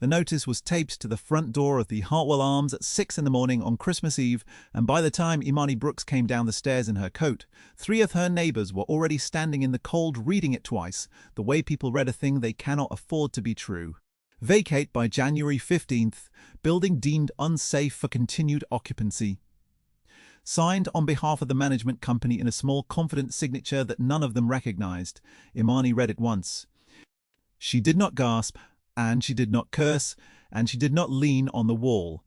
The notice was taped to the front door of the Hartwell Arms at 6 in the morning on Christmas Eve, and by the time Imani Brooks came down the stairs in her coat, 3 of her neighbors were already standing in the cold reading it twice, the way people read a thing they cannot afford to be true. Vacate by January 15th, building deemed unsafe for continued occupancy. Signed on behalf of the management company in a small confident signature that none of them recognized. Imani read it once. She did not gasp, and she did not curse, and she did not lean on the wall,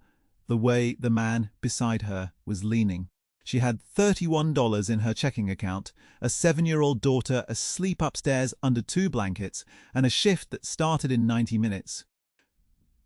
the way the man beside her was leaning. She had $31 in her checking account, a 7-year-old daughter asleep upstairs under 2 blankets, and a shift that started in 90 minutes.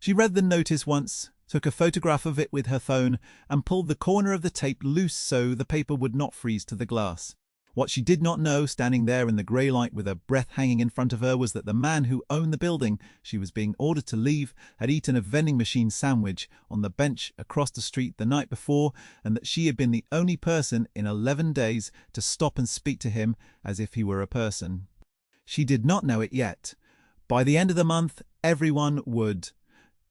She read the notice once, took a photograph of it with her phone, and pulled the corner of the tape loose so the paper would not freeze to the glass. What she did not know, standing there in the grey light with her breath hanging in front of her, was that the man who owned the building she was being ordered to leave had eaten a vending machine sandwich on the bench across the street the night before, and that she had been the only person in 11 days to stop and speak to him as if he were a person. She did not know it yet. By the end of the month, everyone would.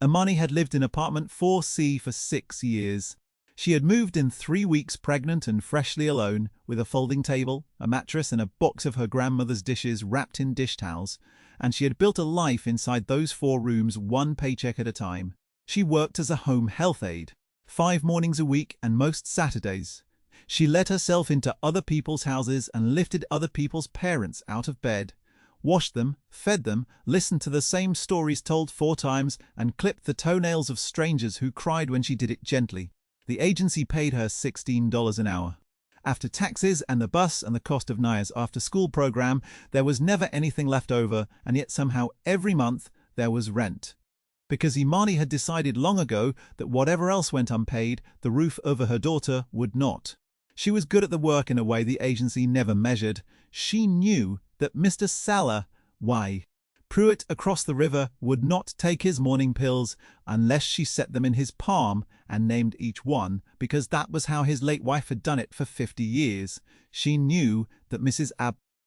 Imani had lived in apartment 4C for 6 years. She had moved in 3 weeks pregnant and freshly alone, with a folding table, a mattress and a box of her grandmother's dishes wrapped in dish towels, and she had built a life inside those 4 rooms, 1 paycheck at a time. She worked as a home health aide, 5 mornings a week and most Saturdays. She let herself into other people's houses and lifted other people's parents out of bed, washed them, fed them, listened to the same stories told 4 times, and clipped the toenails of strangers who cried when she did it gently. The agency paid her $16 an hour. After taxes and the bus and the cost of Naya's after-school program, there was never anything left over, and yet somehow every month there was rent. Because Imani had decided long ago that whatever else went unpaid, the roof over her daughter would not. She was good at the work in a way the agency never measured. She knew that Mr. Salah Pruitt across the river would not take his morning pills unless she set them in his palm and named each one, because that was how his late wife had done it for 50 years. She knew that Mrs.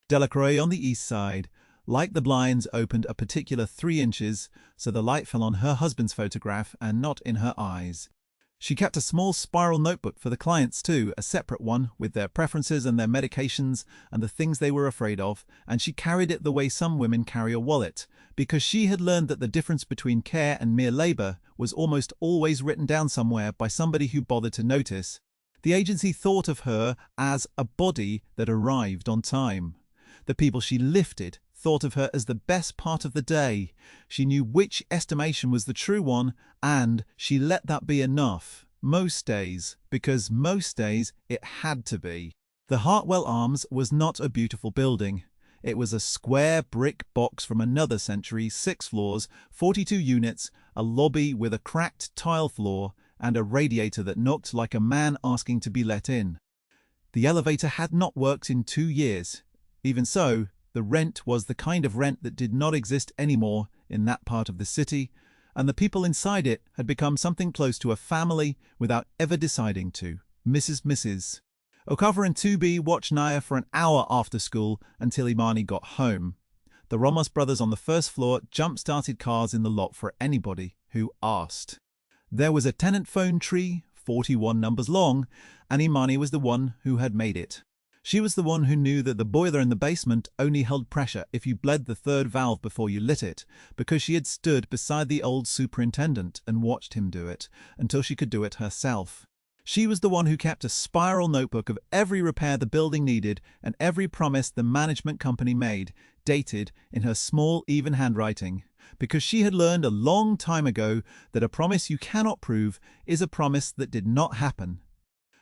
Delacroix on the east side, like the blinds, opened a particular 3 inches, so the light fell on her husband's photograph and not in her eyes. She kept a small spiral notebook for the clients too, a separate one with their preferences and their medications and the things they were afraid of, and she carried it the way some women carry a wallet, because she had learned that the difference between care and mere labor was almost always written down somewhere by somebody who bothered to notice. The agency thought of her as a body that arrived on time. The people she lifted thought of her as the best part of the day. She knew which estimation was the true one, and she let that be enough, most days, because most days it had to be. The Hartwell Arms was not a beautiful building. It was a square brick box from another century, 6 floors, 42 units, a lobby with a cracked tile floor, and a radiator that knocked like a man asking to be let in. The elevator had not worked in 2 years. Even so, the rent was the kind of rent that did not exist anymore in that part of the city, and the people inside it had become something close to a family without ever deciding to. Mrs. Okafor and 2B watched Naya for an hour after school until Imani got home. The Ramos brothers on the first floor jump-started cars in the lot for anybody who asked. There was a tenant phone tree, 41 numbers long, and Imani was the one who had made it. She was the one who knew that the boiler in the basement only held pressure if you bled the 3rd valve before you lit it, because she had stood beside the old superintendent and watched him do it, until she could do it herself. She was the one who kept a spiral notebook of every repair the building needed and every promise the management company made, dated in her small, even handwriting, because she had learned a long time ago that a promise you cannot prove is a promise that did not happen.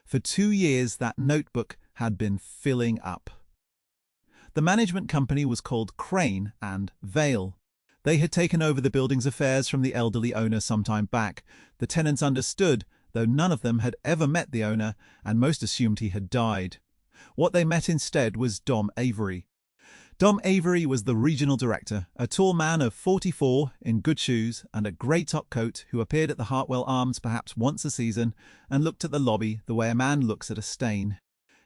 For 2 years that notebook had been filling up. The management company was called Crane and Vale. They had taken over the building's affairs from the elderly owner some time back. The tenants understood, though none of them had ever met the owner, and most assumed he had died. What they met instead was Dom Avery. Dom Avery was the regional director, a tall man of 44 in good shoes and a grey top coat who appeared at the Hartwell Arms perhaps once a season and looked at the lobby the way a man looks at a stain.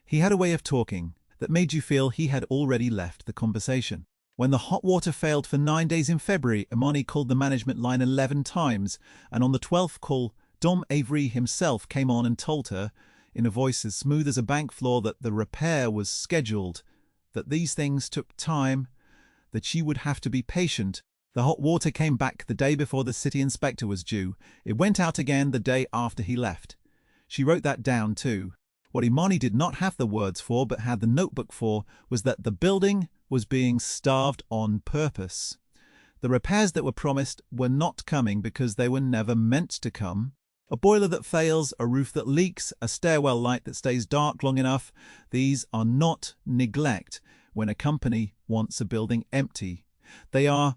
He had a way of talking that made you feel he had already left the conversation. When the hot water failed for 9 days in February, Imani called the management line 11 times, and on the 12th call, Dom Avery himself came on and told her, in a voice as smooth as a bank floor, that the repair was scheduled, that these things took time, that she would have to be patient. The hot water came back the day before the city inspector was due. It went out again the day after he left. She wrote that down too. What Imani did not have the words for, but had the notebook for, was that the building was being starved on purpose. The repairs that were promised were not coming because they were never meant to come. A boiler that fails, a roof that leaks, a stairwell light that stays dark long enough, these are not neglect when a company wants a building empty. They are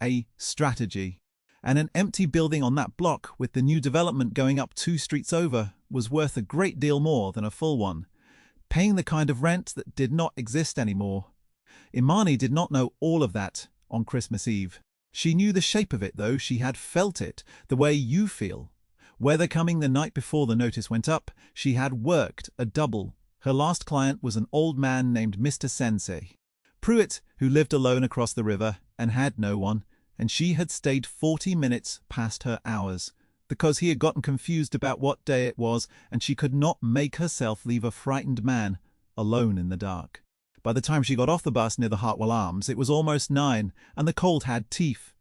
a strategy. And an empty building on that block, with the new development going up 2 streets over, was worth a great deal more than a full one, paying the kind of rent that did not exist anymore. Imani did not know all of that on Christmas Eve. She knew the shape of it, though. She had felt it, the way you feel. Weather coming the night before the notice went up, she had worked a double. Her last client was an old man named Mr. Sensei Pruitt, who lived alone across the river and had no one, and she had stayed 40 minutes past her hours, because he had gotten confused about what day it was, and she could not make herself leave a frightened man alone in the dark. By the time she got off the bus near the Hartwell Arms, it was almost 9, and the cold had teeth.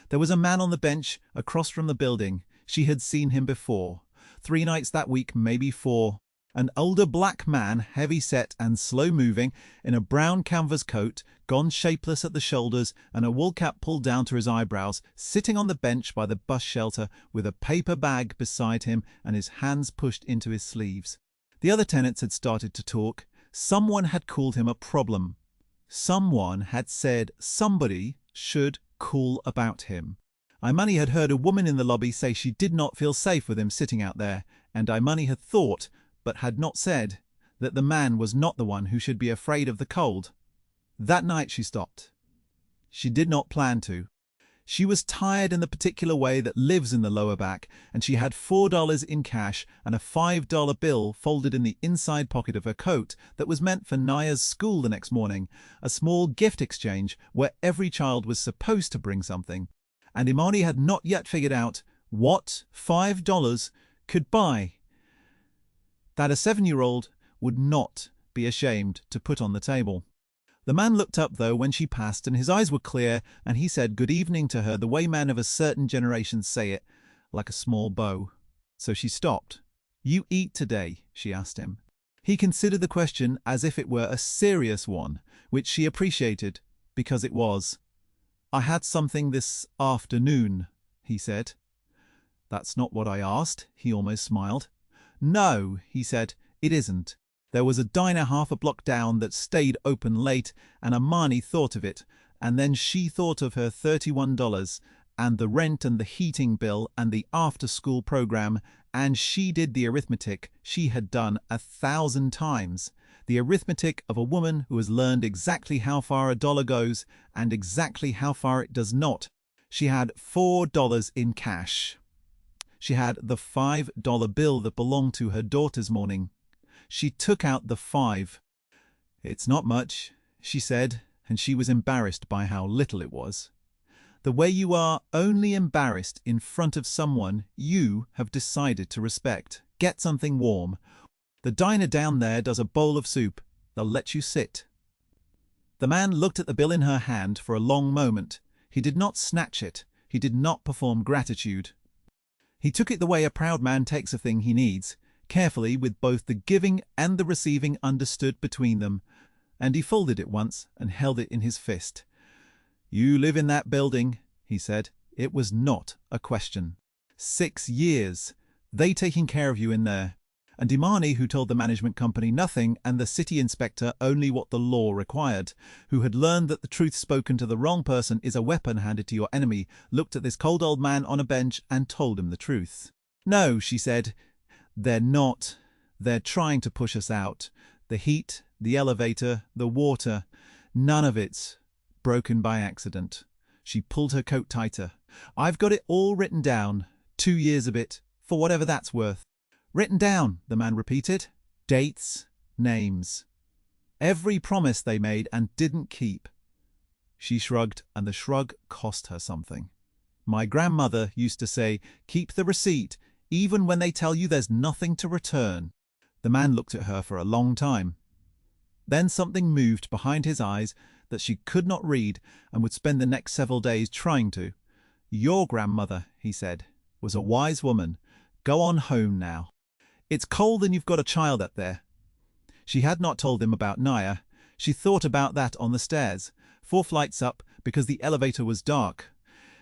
There was a man on the bench across from the building. She had seen him before. 3 nights that week, maybe 4. An older black man, heavy-set and slow-moving, in a brown canvas coat, gone shapeless at the shoulders and a wool cap pulled down to his eyebrows, sitting on the bench by the bus shelter with a paper bag beside him and his hands pushed into his sleeves. The other tenants had started to talk. Someone had called him a problem. Someone had said somebody should call about him. Imani had heard a woman in the lobby say she did not feel safe with him sitting out there, and Imani had thought, but had not said, that the man was not the one who should be afraid of the cold. That night she stopped. She did not plan to. She was tired in the particular way that lives in the lower back, and she had $4 in cash and a $5 bill folded in the inside pocket of her coat that was meant for Naya's school the next morning, a small gift exchange where every child was supposed to bring something. And Imani had not yet figured out what $5 could buy that a 7-year-old would not be ashamed to put on the table. The man looked up, though, when she passed, and his eyes were clear, and he said good evening to her the way men of a certain generation say it, like a small bow. So she stopped. "You eat today?" she asked him. He considered the question as if it were a serious one, which she appreciated, because it was. "I had something this afternoon," he said. "That's not what I asked," he almost smiled. "No," he said, "it isn't. There was a diner half a block down that stayed open late, and Imani thought of it, and then she thought of her $31, and the rent and the heating bill and the after-school program, and she did the arithmetic she had done 1,000 times, the arithmetic of a woman who has learned exactly how far a dollar goes and exactly how far it does not. She had $4 in cash. She had the $5 bill that belonged to her daughter's morning. She took out the 5. "It's not much," she said, and she was embarrassed by how little it was. The way you are only embarrassed in front of someone you have decided to respect. Get something warm. The diner down there does a bowl of soup. They'll let you sit. The man looked at the bill in her hand for a long moment. He did not snatch it. He did not perform gratitude. He took it the way a proud man takes a thing he needs, carefully, with both the giving and the receiving understood between them, and he folded it once and held it in his fist. "You live in that building," he said. It was not a question. 6 years. They taking care of you in there. And Imani, who told the management company nothing and the city inspector only what the law required, who had learned that the truth spoken to the wrong person is a weapon handed to your enemy, looked at this cold old man on a bench and told him the truth. "No," she said. "They're not. They're trying to push us out. The heat, the elevator, the water, none of it's broken by accident." She pulled her coat tighter. "I've got it all written down. 2 years of it, for whatever that's worth." "Written down," the man repeated. "Dates, names. Every promise they made and didn't keep." She shrugged, and the shrug cost her something. My grandmother used to say, "Keep the receipt, even when they tell you there's nothing to return." The man looked at her for a long time. Then something moved behind his eyes that she could not read and would spend the next several days trying to. "Your grandmother," he said, "was a wise woman. Go on home now. It's cold and you've got a child up there." She had not told him about Naya. She thought about that on the stairs, 4 flights up, because the elevator was dark.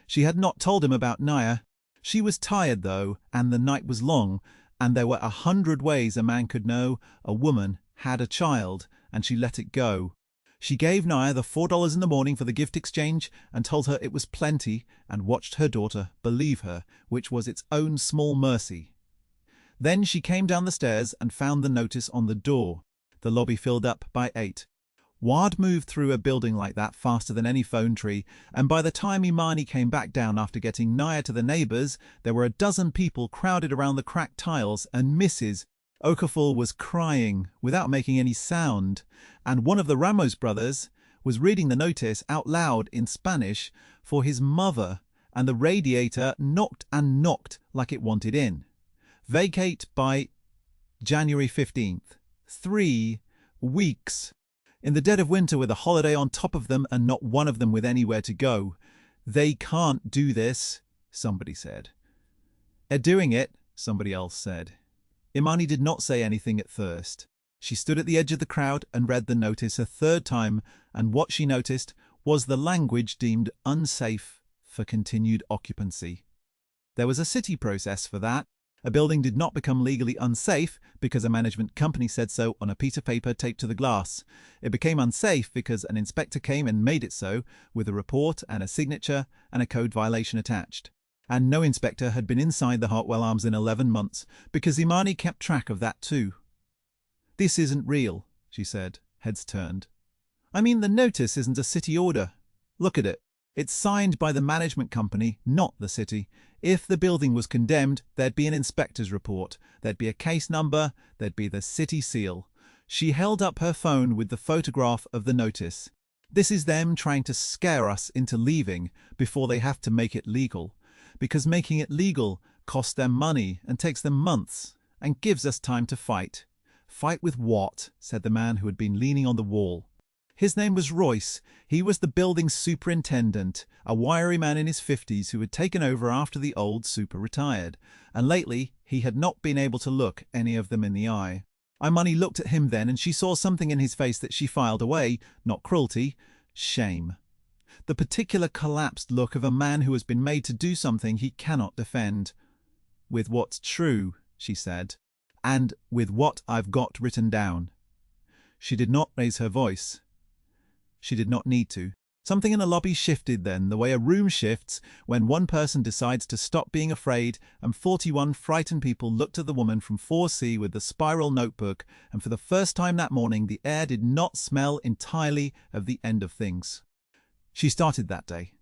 She had not told him about Naya. She was tired, though, and the night was long, and there were 100 ways a man could know a woman had a child, and she let it go. She gave Naya the $4 in the morning for the gift exchange and told her it was plenty, and watched her daughter believe her, which was its own small mercy. Then she came down the stairs and found the notice on the door. The lobby filled up by 8. Ward moved through a building like that faster than any phone tree, and by the time Imani came back down after getting Naya to the neighbours, there were a dozen people crowded around the cracked tiles, and Mrs. Okafor was crying without making any sound, and one of the Ramos brothers was reading the notice out loud in Spanish for his mother, and the radiator knocked and knocked like it wanted in. Vacate by January 15th. 3 weeks. In the dead of winter with a holiday on top of them and not one of them with anywhere to go. "They can't do this," somebody said. "They're doing it," somebody else said. Imani did not say anything at first. She stood at the edge of the crowd and read the notice a third time, and what she noticed was the language deemed unsafe for continued occupancy. There was a city process for that. A building did not become legally unsafe because a management company said so on a piece of paper taped to the glass. It became unsafe because an inspector came and made it so, with a report and a signature and a code violation attached. And no inspector had been inside the Hartwell Arms in 11 months, because Imani kept track of that too. "This isn't real," she said, heads turned. "I mean, the notice isn't a city order. Look at it. It's signed by the management company, not the city. If the building was condemned, there'd be an inspector's report, there'd be a case number, there'd be the city seal." She held up her phone with the photograph of the notice. "This is them trying to scare us into leaving before they have to make it legal. Because making it legal costs them money and takes them months and gives us time to fight." "Fight with what?" said the man who had been leaning on the wall. His name was Royce. He was the building's superintendent, a wiry man in his 50s who had taken over after the old super retired, and lately he had not been able to look any of them in the eye. Imani looked at him then, and she saw something in his face that she filed away, not cruelty, shame. The particular collapsed look of a man who has been made to do something he cannot defend. "With what's true," she said, "and with what I've got written down." She did not raise her voice. She did not need to. Something in the lobby shifted then, the way a room shifts when one person decides to stop being afraid, and 41 frightened people looked at the woman from 4C with the spiral notebook, and for the first time that morning the air did not smell entirely of the end of things. She started that day.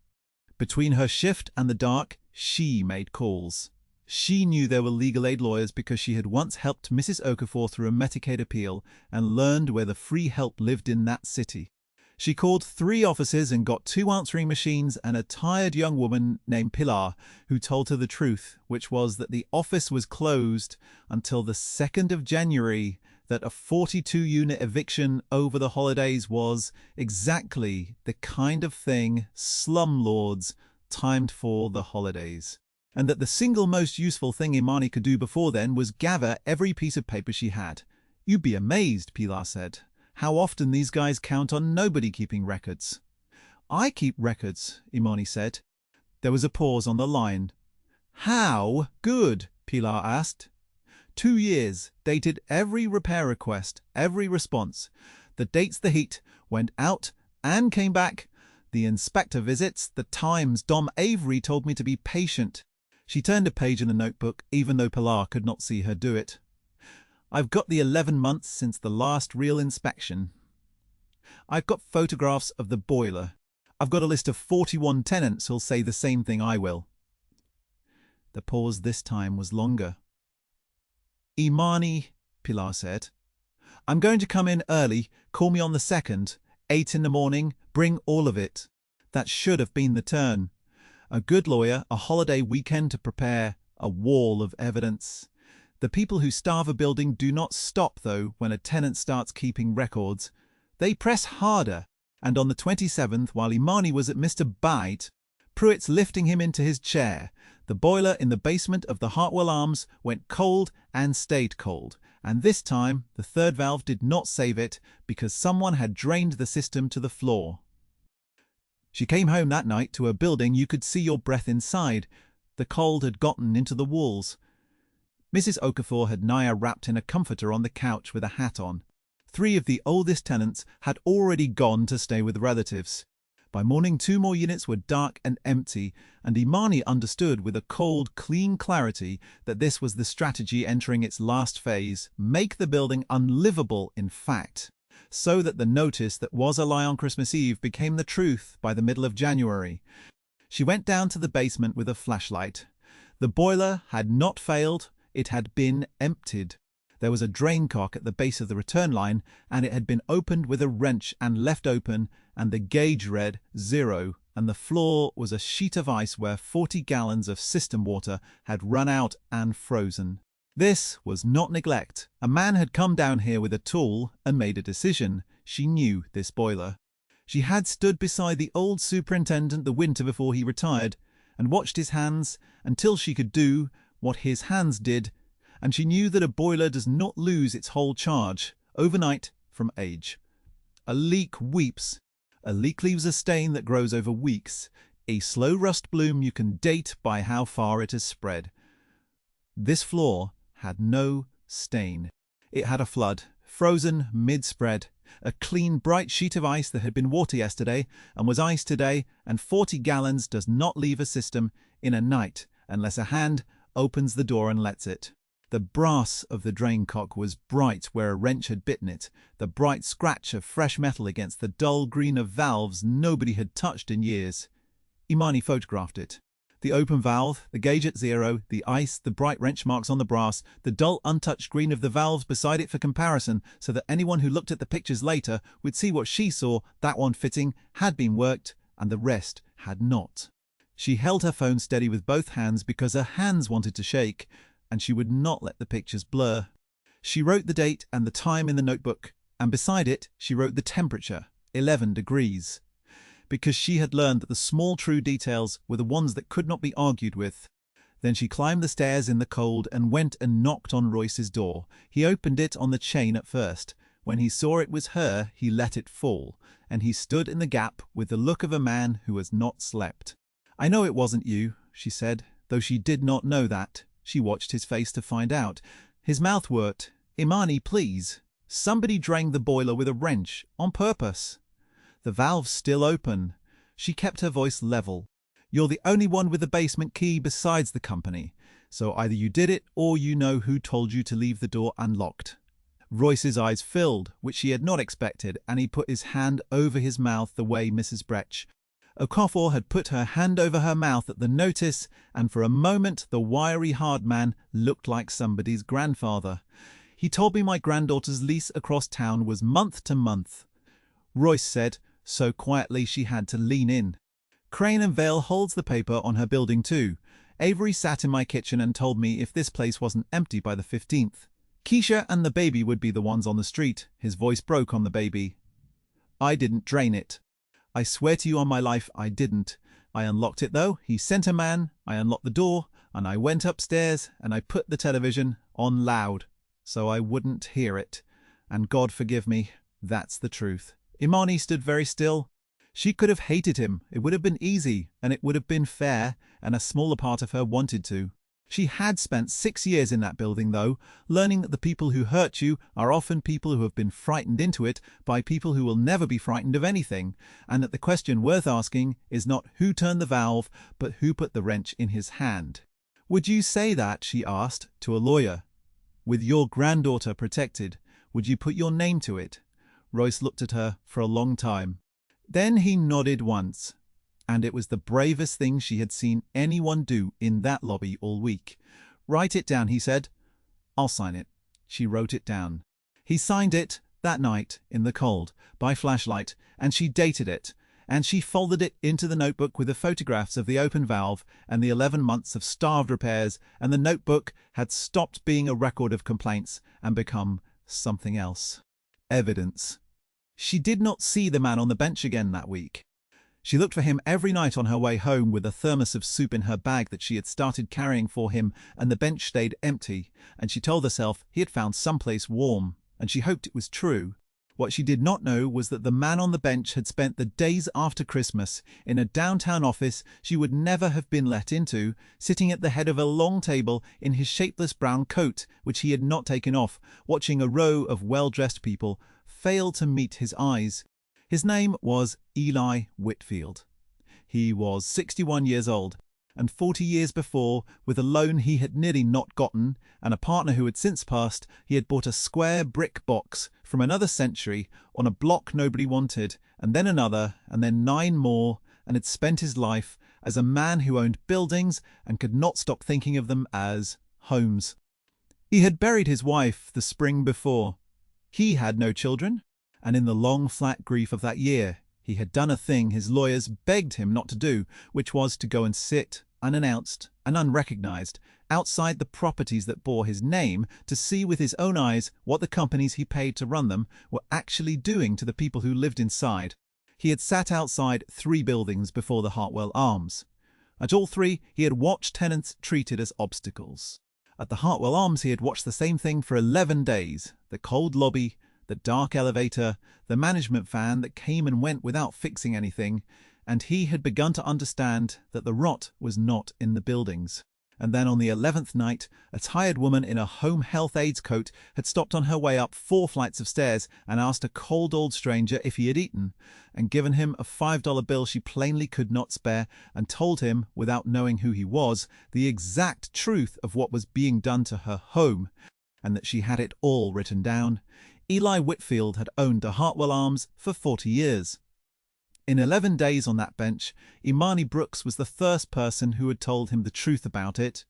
Between her shift and the dark, she made calls. She knew there were legal aid lawyers because she had once helped Mrs. Okafor through a Medicaid appeal and learned where the free help lived in that city. She called 3 offices and got 2 answering machines and a tired young woman named Pilar who told her the truth, which was that the office was closed until the 2nd of January, that a 42-unit eviction over the holidays was exactly the kind of thing slumlords timed for the holidays, and that the single most useful thing Imani could do before then was gather every piece of paper she had. "You'd be amazed," Pilar said, "how often these guys count on nobody keeping records." "I keep records," Imani said. There was a pause on the line. "How good?" Pilar asked. 2 years, dated every repair request, every response. The dates the heat went out and came back. The inspector visits, the times. Dom Avery told me to be patient. She turned a page in the notebook, even though Pilar could not see her do it. "I've got the 11 months since the last real inspection. I've got photographs of the boiler. I've got a list of 41 tenants who'll say the same thing I will." The pause this time was longer. "Imani," Pilar said, "I'm going to come in early. Call me on the 2nd, 8 in the morning. Bring all of it." That should have been the turn. A good lawyer, a holiday weekend to prepare, a wall of evidence. The people who starve a building do not stop, though, when a tenant starts keeping records. They press harder, and on the 27th, while Imani was at Mr. Bite, Pruitt's lifting him into his chair, the boiler in the basement of the Hartwell Arms went cold and stayed cold, and this time the third valve did not save it because someone had drained the system to the floor. She came home that night to a building you could see your breath inside. The cold had gotten into the walls. Mrs. Okafor had Naya wrapped in a comforter on the couch with a hat on. 3 of the oldest tenants had already gone to stay with relatives. By morning 2 more units were dark and empty, and Imani understood with a cold, clean clarity that this was the strategy entering its last phase, make the building unlivable in fact, so that the notice that was a lie on Christmas Eve became the truth by the middle of January. She went down to the basement with a flashlight. The boiler had not failed, it had been emptied. There was a drain cock at the base of the return line, and it had been opened with a wrench and left open, and the gauge read 0, and the floor was a sheet of ice where 40 gallons of system water had run out and frozen. This was not neglect. A man had come down here with a tool and made a decision. She knew this boiler. She had stood beside the old superintendent the winter before he retired, and watched his hands until she could do what his hands did, and she knew that a boiler does not lose its whole charge overnight from age. A leak weeps. A leak leaves a stain that grows over weeks, a slow rust bloom you can date by how far it has spread. This floor had no stain. It had a flood, frozen mid-spread, a clean, bright sheet of ice that had been water yesterday and was ice today, and 40 gallons does not leave a system in a night unless a hand opens the door and lets it. The brass of the drain cock was bright where a wrench had bitten it, the bright scratch of fresh metal against the dull green of valves nobody had touched in years. Imani photographed it. The open valve, the gauge at 0, the ice, the bright wrench marks on the brass, the dull untouched green of the valves beside it for comparison, so that anyone who looked at the pictures later would see what she saw, that one fitting, had been worked, and the rest had not. She held her phone steady with both hands because her hands wanted to shake, and she would not let the pictures blur. She wrote the date and the time in the notebook, and beside it she wrote the temperature, 11 degrees, because she had learned that the small true details were the ones that could not be argued with. Then she climbed the stairs in the cold and went and knocked on Royce's door. He opened it on the chain at first. When he saw it was her, he let it fall, and he stood in the gap with the look of a man who has not slept. "I know it wasn't you," she said, though she did not know that. She watched his face to find out. His mouth worked. "Imani, please. Somebody drained the boiler with a wrench, on purpose. The valve's still open." She kept her voice level. "You're the only one with the basement key besides the company, so either you did it or you know who told you to leave the door unlocked." Royce's eyes filled, which she had not expected, and he put his hand over his mouth the way Mrs. Bretch. Okafor had put her hand over her mouth at the notice, and for a moment the wiry hard man looked like somebody's grandfather. "He told me my granddaughter's lease across town was month to month," Royce said, so quietly she had to lean in. "Crane and Vale holds the paper on her building too. Avery sat in my kitchen and told me if this place wasn't empty by the 15th. Keisha and the baby would be the ones on the street." His voice broke on the baby. "I didn't drain it. I swear to you on my life I didn't. I unlocked it though. He sent a man, I unlocked the door, and I went upstairs and I put the television on loud, so I wouldn't hear it. And God forgive me, that's the truth." Imani stood very still. She could have hated him. It would have been easy, and it would have been fair, and a smaller part of her wanted to. She had spent 6 years in that building, though, learning that the people who hurt you are often people who have been frightened into it by people who will never be frightened of anything, and that the question worth asking is not who turned the valve, but who put the wrench in his hand. "Would you say that," she asked, "to a lawyer? With your granddaughter protected, would you put your name to it?" Royce looked at her for a long time. Then he nodded once. And it was the bravest thing she had seen anyone do in that lobby all week. "Write it down," he said. "I'll sign it." She wrote it down. He signed it that night in the cold, by flashlight, and she dated it. and she folded it into the notebook with the photographs of the open valve and the 11 months of starved repairs, and the notebook had stopped being a record of complaints and become something else. Evidence. She did not see the man on the bench again that week. She looked for him every night on her way home with a thermos of soup in her bag that she had started carrying for him, and the bench stayed empty, and she told herself he had found someplace warm, and she hoped it was true. What she did not know was that the man on the bench had spent the days after Christmas in a downtown office she would never have been let into, sitting at the head of a long table in his shapeless brown coat, which he had not taken off, watching a row of well-dressed people fail to meet his eyes. His name was Eli Whitfield. He was 61 years old, and 40 years before, with a loan he had nearly not gotten, and a partner who had since passed, he had bought a square brick box from another century on a block nobody wanted, and then another, and then 9 more, and had spent his life as a man who owned buildings and could not stop thinking of them as homes. He had buried his wife the spring before. He had no children, and in the long flat grief of that year, he had done a thing his lawyers begged him not to do, which was to go and sit, unannounced and unrecognized, outside the properties that bore his name to see with his own eyes what the companies he paid to run them were actually doing to the people who lived inside. He had sat outside 3 buildings before the Hartwell Arms. At all 3, he had watched tenants treated as obstacles. At the Hartwell Arms, he had watched the same thing for 11 days, the cold lobby, the dark elevator, the management fan that came and went without fixing anything, and he had begun to understand that the rot was not in the buildings. And then on the 11th night, a tired woman in a home health aides coat had stopped on her way up 4 flights of stairs and asked a cold old stranger if he had eaten, and given him a $5 bill she plainly could not spare, and told him, without knowing who he was, the exact truth of what was being done to her home, and that she had it all written down. Eli Whitfield had owned the Hartwell Arms for 40 years. In 11 days on that bench, Imani Brooks was the first person who had told him the truth about it.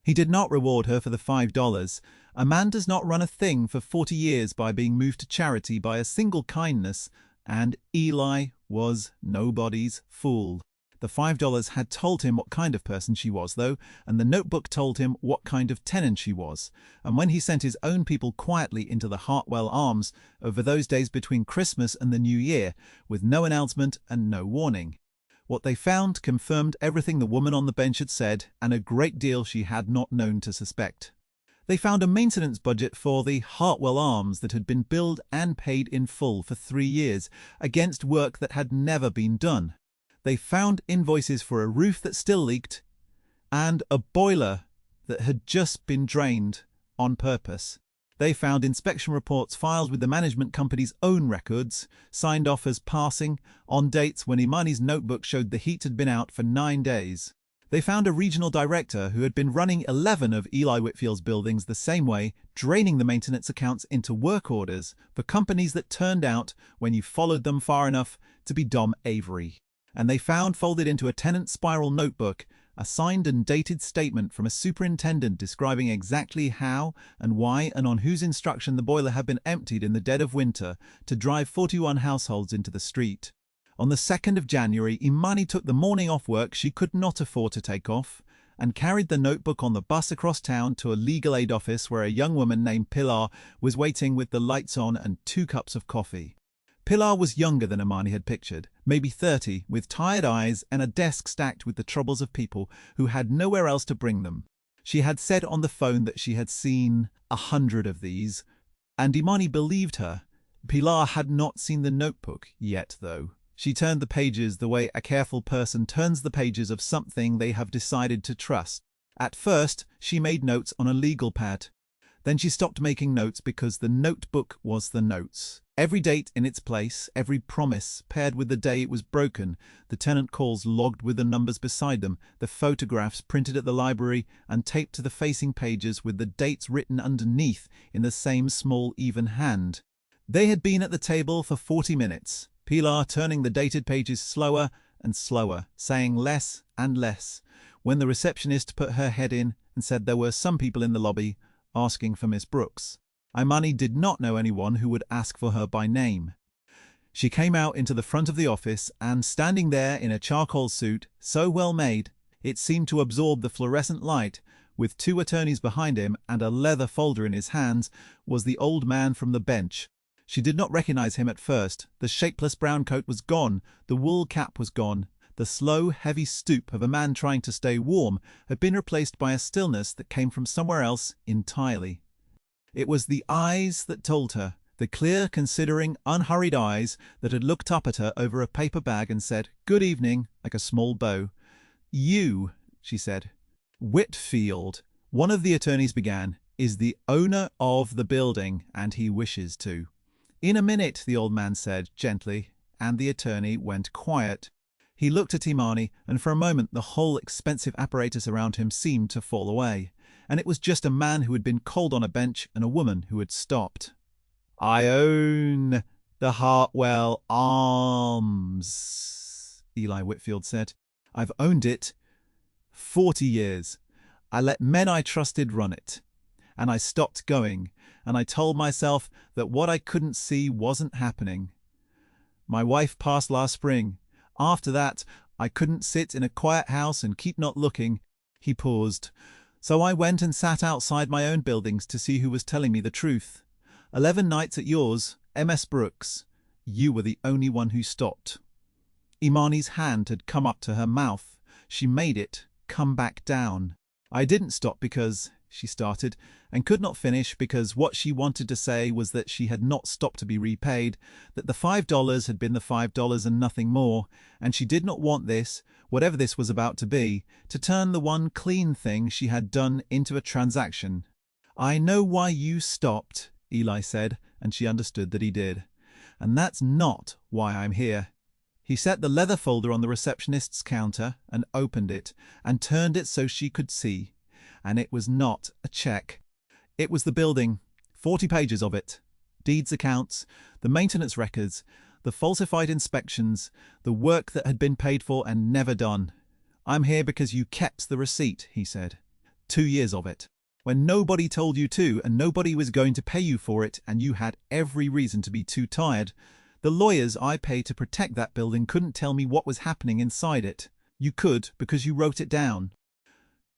He did not reward her for the $5. A man does not run a thing for 40 years by being moved to charity by a single kindness, and Eli was nobody's fool. The $5 had told him what kind of person she was, though, and the notebook told him what kind of tenant she was. And when he sent his own people quietly into the Hartwell Arms over those days between Christmas and the New Year, with no announcement and no warning, what they found confirmed everything the woman on the bench had said, and a great deal she had not known to suspect. They found a maintenance budget for the Hartwell Arms that had been billed and paid in full for 3 years, against work that had never been done. They found invoices for a roof that still leaked and a boiler that had just been drained on purpose. They found inspection reports filed with the management company's own records, signed off as passing, on dates when Imani's notebook showed the heat had been out for 9 days. They found a regional director who had been running 11 of Eli Whitfield's buildings the same way, draining the maintenance accounts into work orders for companies that turned out, when you followed them far enough, to be Dom Avery. And they found folded into a tenant spiral notebook a signed and dated statement from a superintendent describing exactly how and why and on whose instruction the boiler had been emptied in the dead of winter to drive 41 households into the street. On the 2nd of January, Imani took the morning off work she could not afford to take off and carried the notebook on the bus across town to a legal aid office where a young woman named Pilar was waiting with the lights on and 2 cups of coffee. Pilar was younger than Imani had pictured, maybe 30, with tired eyes and a desk stacked with the troubles of people who had nowhere else to bring them. She had said on the phone that she had seen 100 of these, and Imani believed her. Pilar had not seen the notebook yet, though. She turned the pages the way a careful person turns the pages of something they have decided to trust. At first, she made notes on a legal pad. Then she stopped making notes because the notebook was the notes. Every date in its place, every promise paired with the day it was broken, the tenant calls logged with the numbers beside them, the photographs printed at the library and taped to the facing pages with the dates written underneath in the same small even hand. They had been at the table for 40 minutes, Pilar turning the dated pages slower and slower, saying less and less, when the receptionist put her head in and said there were some people in the lobby asking for Miss Brooks. Imani did not know anyone who would ask for her by name. She came out into the front of the office and, standing there in a charcoal suit, so well made, it seemed to absorb the fluorescent light, with 2 attorneys behind him and a leather folder in his hands, was the old man from the bench. She did not recognize him at first. The shapeless brown coat was gone, the wool cap was gone. The slow, heavy stoop of a man trying to stay warm had been replaced by a stillness that came from somewhere else entirely. It was the eyes that told her, the clear, considering, unhurried eyes that had looked up at her over a paper bag and said, "Good evening," like a small bow. "You," she said. "Whitfield," one of the attorneys began, "is the owner of the building, and he wishes to." "In a minute," the old man said, gently, and the attorney went quiet. He looked at Imani, and for a moment the whole expensive apparatus around him seemed to fall away, and it was just a man who had been cold on a bench and a woman who had stopped. "I own the Hartwell Arms," Eli Whitfield said. "I've owned it 40 years. I let men I trusted run it. And I stopped going, and I told myself that what I couldn't see wasn't happening. My wife passed last spring. After that, I couldn't sit in a quiet house and keep not looking." He paused. "So I went and sat outside my own buildings to see who was telling me the truth. 11 nights at yours, M.S. Brooks. You were the only one who stopped." Imani's hand had come up to her mouth. She made it come back down. "I didn't stop because," she started, and could not finish because what she wanted to say was that she had not stopped to be repaid, that the $5 had been the $5 and nothing more, and she did not want this, whatever this was about to be, to turn the one clean thing she had done into a transaction. "I know why you stopped," Eli said, and she understood that he did. "And that's not why I'm here." He set the leather folder on the receptionist's counter and opened it and turned it so she could see. And it was not a check. It was the building, 40 pages of it. Deeds accounts, the maintenance records, the falsified inspections, the work that had been paid for and never done. "I'm here because you kept the receipt," he said. 2 years of it. When nobody told you to and nobody was going to pay you for it and you had every reason to be too tired. The lawyers I pay to protect that building couldn't tell me what was happening inside it. You could because you wrote it down."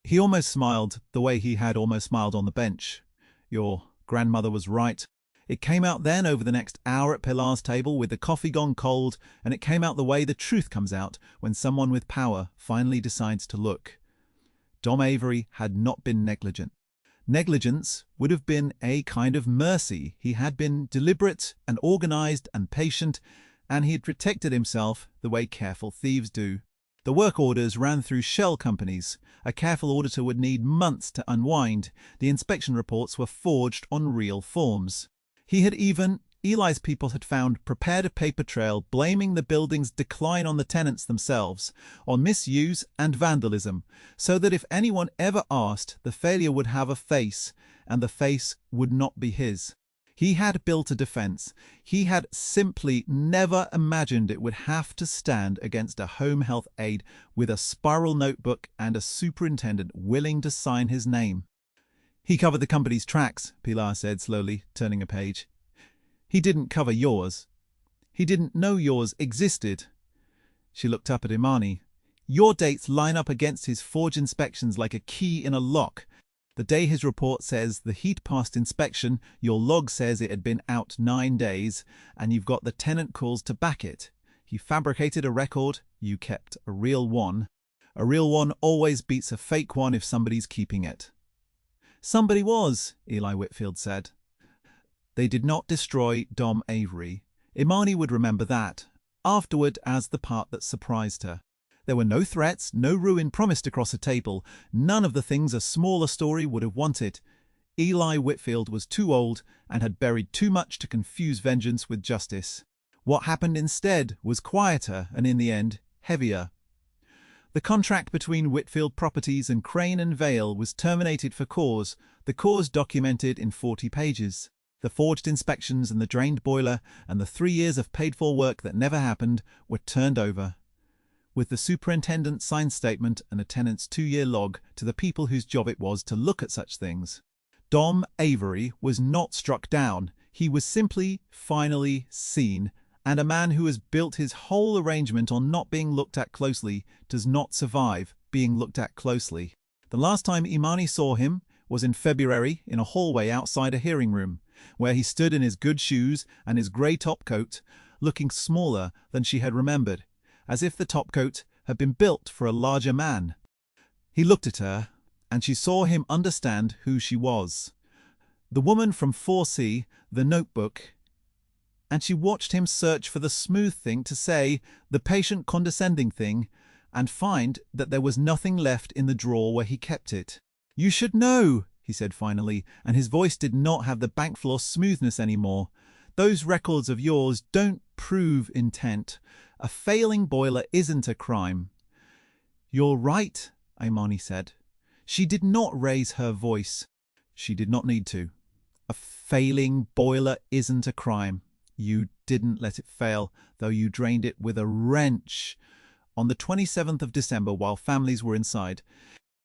He almost smiled the way he had almost smiled on the bench. "Your grandmother was right. It came out then over the next hour at Pilar's table with the coffee gone cold, and it came out the way the truth comes out when someone with power finally decides to look. Dom Avery had not been negligent. Negligence would have been a kind of mercy. He had been deliberate and organized and patient, and he had protected himself the way careful thieves do. The work orders ran through shell companies. A careful auditor would need months to unwind. The inspection reports were forged on real forms. Eli's people had prepared a paper trail blaming the building's decline on the tenants themselves, on misuse and vandalism, so that if anyone ever asked, the failure would have a face, and the face would not be his. He had built a defense. He had simply never imagined it would have to stand against a home health aide with a spiral notebook and a superintendent willing to sign his name. "He covered the company's tracks," Pilar said slowly, turning a page. "He didn't cover yours. He didn't know yours existed." She looked up at Imani. "Your dates line up against his forged inspections like a key in a lock. The day his report says the heat passed inspection, your log says it had been out 9 days, and you've got the tenant calls to back it. He fabricated a record, you kept a real one. A real one always beats a fake one if somebody's keeping it." "Somebody was," Eli Whitfield said. They did not destroy Dom Avery. Imani would remember that, afterward, as the part that surprised her. There were no threats, no ruin promised across a table, none of the things a smaller story would have wanted. Eli Whitfield was too old and had buried too much to confuse vengeance with justice. What happened instead was quieter and, in the end, heavier. The contract between Whitfield Properties and Crane and Vale was terminated for cause, the cause documented in 40 pages. The forged inspections and the drained boiler and the 3 years of paid-for work that never happened were turned over, with the superintendent's signed statement and the tenant's 2-year log to the people whose job it was to look at such things. Dom Avery was not struck down. He was simply, finally seen, And a man who has built his whole arrangement on not being looked at closely does not survive being looked at closely. The last time Imani saw him was in February in a hallway outside a hearing room, where he stood in his good shoes and his grey topcoat, looking smaller than she had remembered, as if the topcoat had been built for a larger man. He looked at her, and she saw him understand who she was. The woman from 4C, The Notebook, and she watched him search for the smooth thing to say, the patient condescending thing, and find that there was nothing left in the drawer where he kept it. "You should know," he said finally, and his voice did not have the bank floor smoothness anymore. "Those records of yours don't prove intent. A failing boiler isn't a crime." "You're right," Imani said. She did not raise her voice. She did not need to. "A failing boiler isn't a crime. You didn't let it fail, though you drained it with a wrench." On the 27th of December, while families were inside,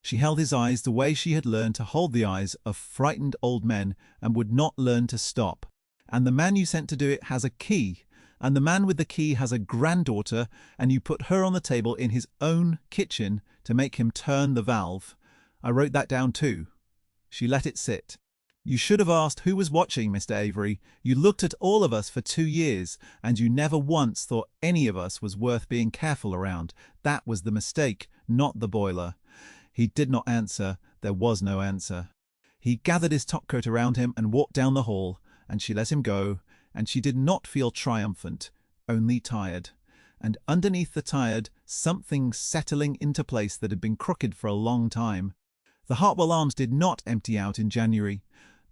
she held his eyes the way she had learned to hold the eyes of frightened old men and would not learn to stop. "And the man you sent to do it has a key, and the man with the key has a granddaughter, and you put her on the table in his own kitchen to make him turn the valve. I wrote that down too." She let it sit. "You should have asked who was watching, Mr. Avery. You looked at all of us for 2 years, and you never once thought any of us was worth being careful around. That was the mistake, not the boiler." He did not answer. There was no answer. He gathered his topcoat around him and walked down the hall, and she let him go, and she did not feel triumphant, only tired. And underneath the tired, something settling into place that had been crooked for a long time. The Hartwell Arms did not empty out in January.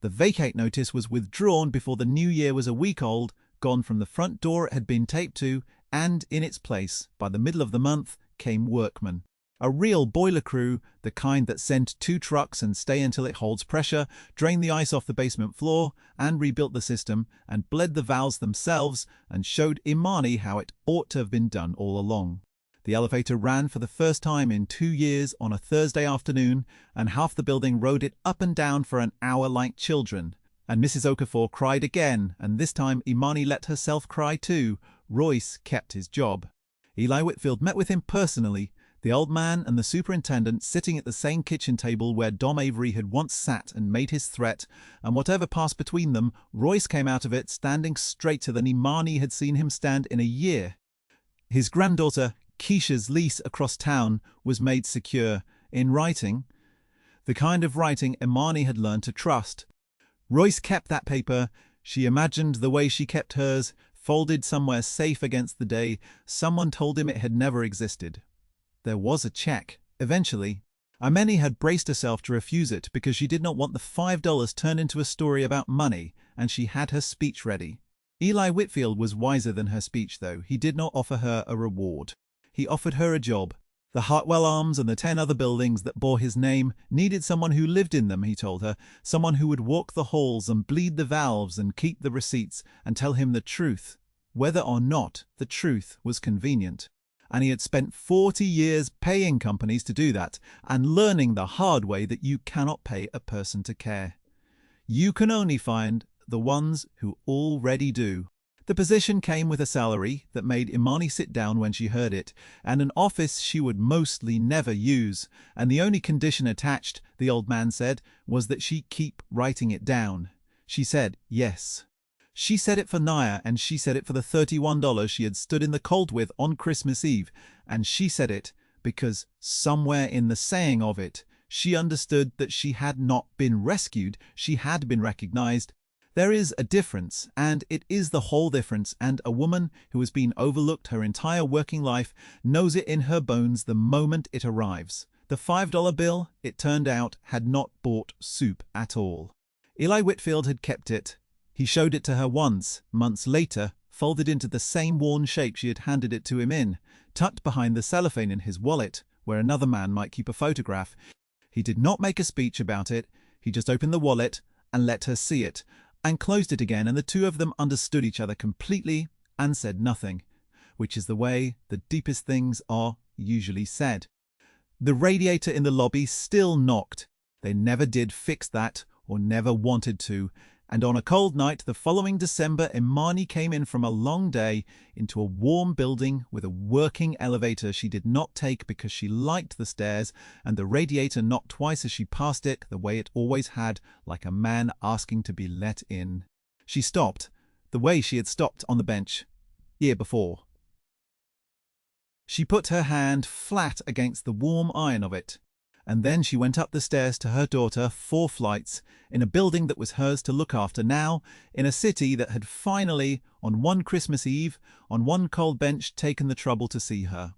The vacate notice was withdrawn before the new year was a week old, gone from the front door it had been taped to, and in its place, by the middle of the month, came workmen. A real boiler crew, the kind that sent 2 trucks and stay until it holds pressure, drain the ice off the basement floor, and rebuilt the system, and bled the valves themselves, and showed Imani how it ought to have been done all along. The elevator ran for the first time in 2 years on a Thursday afternoon, and half the building rode it up and down for an hour like children. And Mrs. Okafor cried again, and this time Imani let herself cry too. Royce kept his job. Eli Whitfield met with him personally, the old man and the superintendent sitting at the same kitchen table where Dom Avery had once sat and made his threat, and whatever passed between them, Royce came out of it standing straighter than Imani had seen him stand in a year. His granddaughter, Keisha's lease across town was made secure, in writing, the kind of writing Imani had learned to trust. Royce kept that paper. She imagined the way she kept hers, folded somewhere safe against the day someone told him it had never existed. There was a check, eventually. Imani had braced herself to refuse it because she did not want the $5 turned into a story about money, and she had her speech ready. Eli Whitfield was wiser than her speech, though. He did not offer her a reward. He offered her a job. The Hartwell Arms and the 10 other buildings that bore his name needed someone who lived in them, he told her, someone who would walk the halls and bleed the valves and keep the receipts and tell him the truth, whether or not the truth was convenient. And he had spent 40 years paying companies to do that and learning the hard way that you cannot pay a person to care. You can only find the ones who already do. The position came with a salary that made Imani sit down when she heard it, and an office she would mostly never use, and the only condition attached, the old man said, was that she keep writing it down. She said yes. She said it for Naya, and she said it for the $31 she had stood in the cold with on Christmas Eve, and she said it because somewhere in the saying of it, she understood that she had not been rescued, she had been recognized. There is a difference, and it is the whole difference, and a woman who has been overlooked her entire working life knows it in her bones the moment it arrives. The $5 bill, it turned out, had not bought soup at all. Eli Whitfield had kept it. He showed it to her once, months later, folded into the same worn shape she had handed it to him in, tucked behind the cellophane in his wallet, where another man might keep a photograph. He did not make a speech about it. He just opened the wallet and let her see it, and closed it again, and the two of them understood each other completely and said nothing, which is the way the deepest things are usually said. The radiator in the lobby still knocked. They never did fix that, or never wanted to. And on a cold night the following December, Imani came in from a long day into a warm building with a working elevator she did not take because she liked the stairs, and the radiator knocked twice as she passed it, the way it always had, like a man asking to be let in. She stopped, the way she had stopped on the bench year before. She put her hand flat against the warm iron of it, and then she went up the stairs to her daughter, 4 flights, in a building that was hers to look after now, in a city that had finally, on one Christmas Eve, on one cold bench, taken the trouble to see her.